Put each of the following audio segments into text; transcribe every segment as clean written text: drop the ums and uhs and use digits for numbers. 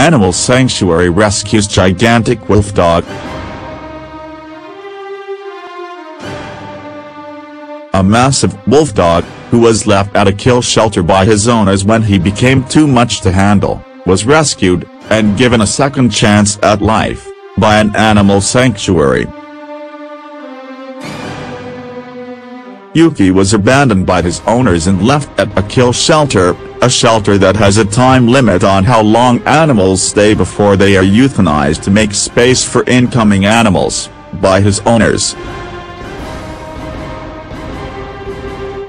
animal sanctuary rescues gigantic wolfdog. A massive wolfdog, who was left at a kill shelter by his owners when he became too much to handle, was rescued, and given a second chance at life, by an animal sanctuary. Yuki was abandoned by his owners and left at a kill shelter, a shelter that has a time limit on how long animals stay before they are euthanized to make space for incoming animals, by his owners.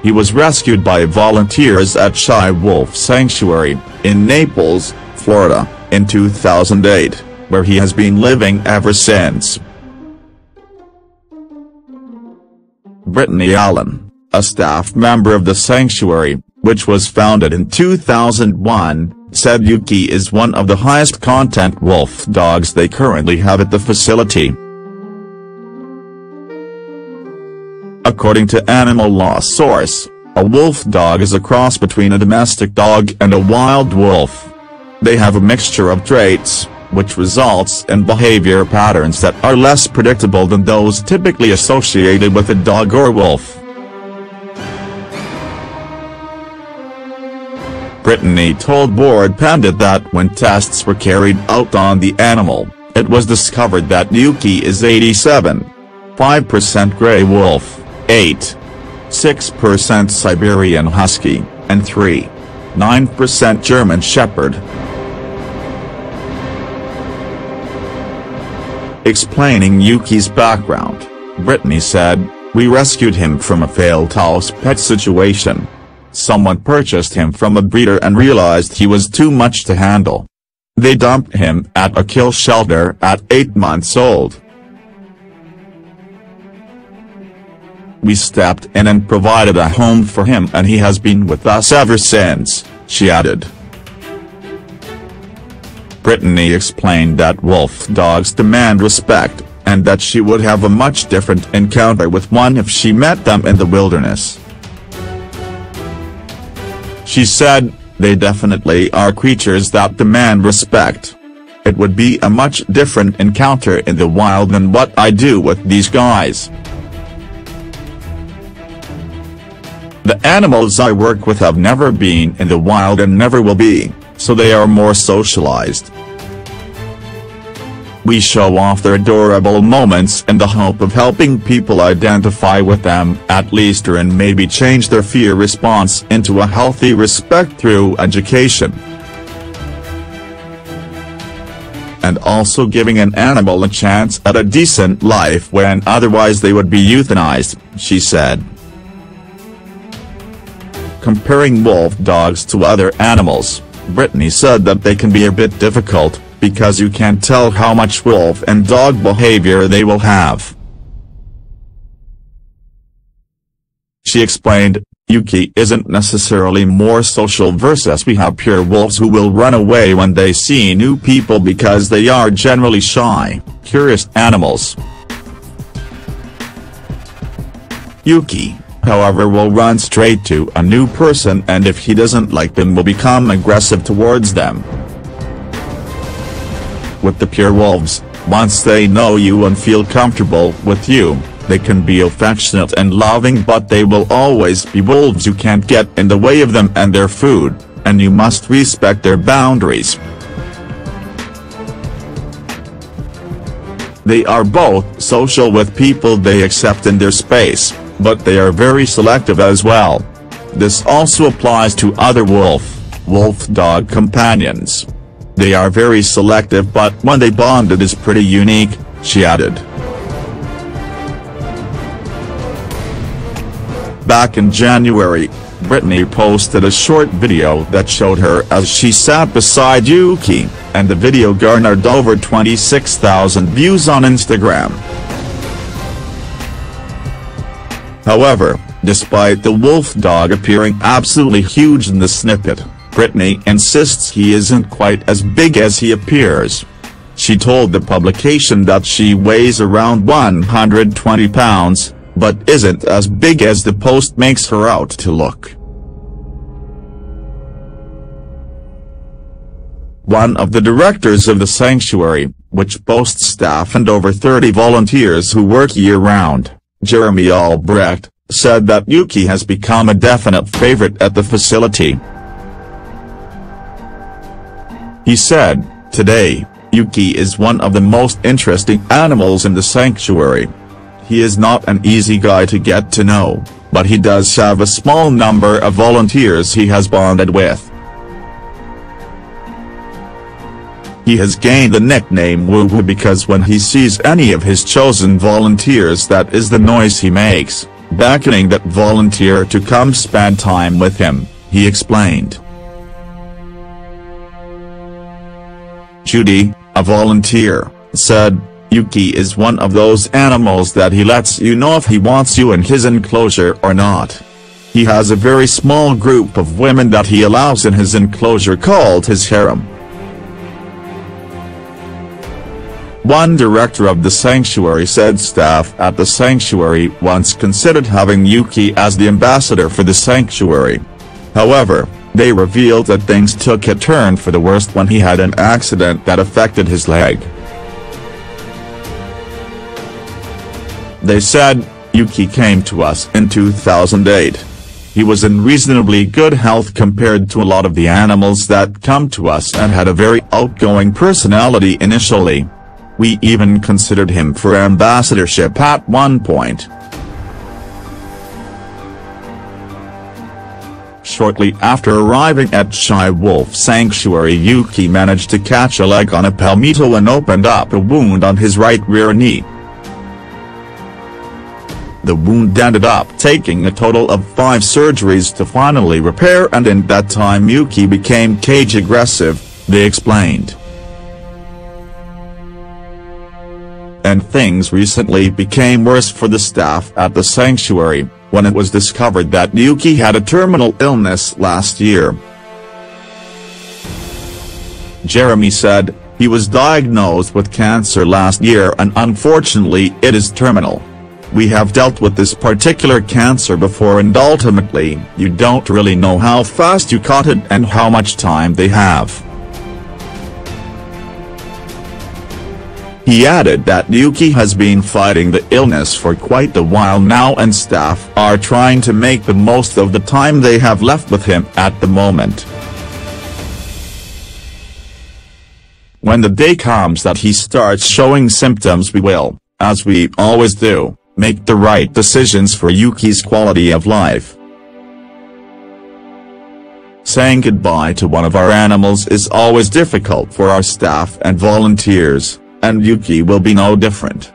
He was rescued by volunteers at Shy Wolf Sanctuary, in Naples, Florida, in 2008, where he has been living ever since. Brittany Allen, a staff member of the sanctuary, which was founded in 2001, said Yuki is one of the highest content wolf dogs they currently have at the facility. According to Animal Law Source, a wolf dog is a cross between a domestic dog and a wild wolf. They have a mixture of traits, which results in behavior patterns that are less predictable than those typically associated with a dog or wolf. Brittany told Board Pundit that when tests were carried out on the animal, it was discovered that Yuki is 87.5% gray wolf, 8.6% Siberian Husky, and 3.9% German Shepherd. Explaining Yuki's background, Brittany said, "We rescued him from a failed house pet situation. Someone purchased him from a breeder and realized he was too much to handle. They dumped him at a kill shelter at 8 months old. We stepped in and provided a home for him and he has been with us ever since," she added. Brittany explained that wolf dogs demand respect, and that she would have a much different encounter with one if she met them in the wilderness. She said, "They definitely are creatures that demand respect. It would be a much different encounter in the wild than what I do with these guys. The animals I work with have never been in the wild and never will be, so they are more socialized. We show off their adorable moments in the hope of helping people identify with them at least, or and maybe change their fear response into a healthy respect through education. And also giving an animal a chance at a decent life when otherwise they would be euthanized," she said. Comparing wolf dogs to other animals, Brittany said that they can be a bit difficult, because you can't tell how much wolf and dog behavior they will have. She explained, "Yuki isn't necessarily more social versus we have pure wolves who will run away when they see new people because they are generally shy, curious animals. Yuki, however, will run straight to a new person and if he doesn't like them will become aggressive towards them. With the pure wolves, once they know you and feel comfortable with you, they can be affectionate and loving, but they will always be wolves. You can't get in the way of them and their food, and you must respect their boundaries. They are both social with people they accept in their space, but they are very selective as well. This also applies to other wolf dog companions. They are very selective, but when they bond it is pretty unique," she added. Back in January, Brittany posted a short video that showed her as she sat beside Yuki, and the video garnered over 26,000 views on Instagram. However, despite the wolf dog appearing absolutely huge in the snippet, Brittany insists he isn't quite as big as he appears. She told the publication that she weighs around 120 pounds, but isn't as big as the post makes her out to look. One of the directors of the sanctuary, which boasts staff and over 30 volunteers who work year-round, Jeremy Albrecht, said that Yuki has become a definite favorite at the facility. He said, "Today, Yuki is one of the most interesting animals in the sanctuary. He is not an easy guy to get to know, but he does have a small number of volunteers he has bonded with. He has gained the nickname Woo Woo because when he sees any of his chosen volunteers, that is the noise he makes, beckoning that volunteer to come spend time with him," he explained. Judy, a volunteer, said, "Yuki is one of those animals that he lets you know if he wants you in his enclosure or not. He has a very small group of women that he allows in his enclosure called his harem." One director of the sanctuary said staff at the sanctuary once considered having Yuki as the ambassador for the sanctuary. However, they revealed that things took a turn for the worst when he had an accident that affected his leg. They said, "Yuki came to us in 2008. He was in reasonably good health compared to a lot of the animals that come to us and had a very outgoing personality initially. We even considered him for ambassadorship at one point." Shortly after arriving at Shy Wolf Sanctuary, Yuki managed to catch a leg on a palmetto and opened up a wound on his right rear knee. The wound ended up taking a total of 5 surgeries to finally repair, and in that time Yuki became cage aggressive, they explained. And things recently became worse for the staff at the sanctuary, when it was discovered that Yuki had a terminal illness last year. Jeremy said, "He was diagnosed with cancer last year and unfortunately it is terminal. We have dealt with this particular cancer before and ultimately, you don't really know how fast you caught it and how much time they have." He added that Yuki has been fighting the illness for quite a while now and staff are trying to make the most of the time they have left with him at the moment. "When the day comes that he starts showing symptoms, we will, as we always do, make the right decisions for Yuki's quality of life. Saying goodbye to one of our animals is always difficult for our staff and volunteers, and Yuki will be no different.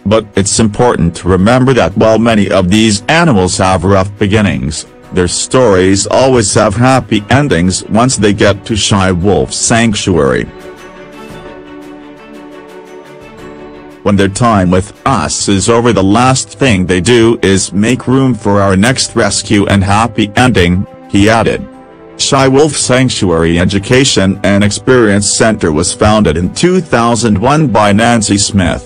But it's important to remember that while many of these animals have rough beginnings, their stories always have happy endings once they get to Shy Wolf Sanctuary. When their time with us is over, the last thing they do is make room for our next rescue and happy ending," he added. Shy Wolf Sanctuary Education and Experience Center was founded in 2001 by Nancy Smith.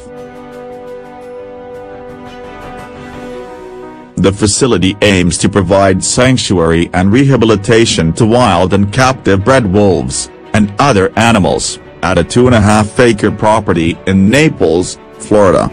The facility aims to provide sanctuary and rehabilitation to wild and captive bred wolves, and other animals, at a 2.5-acre property in Naples, Florida.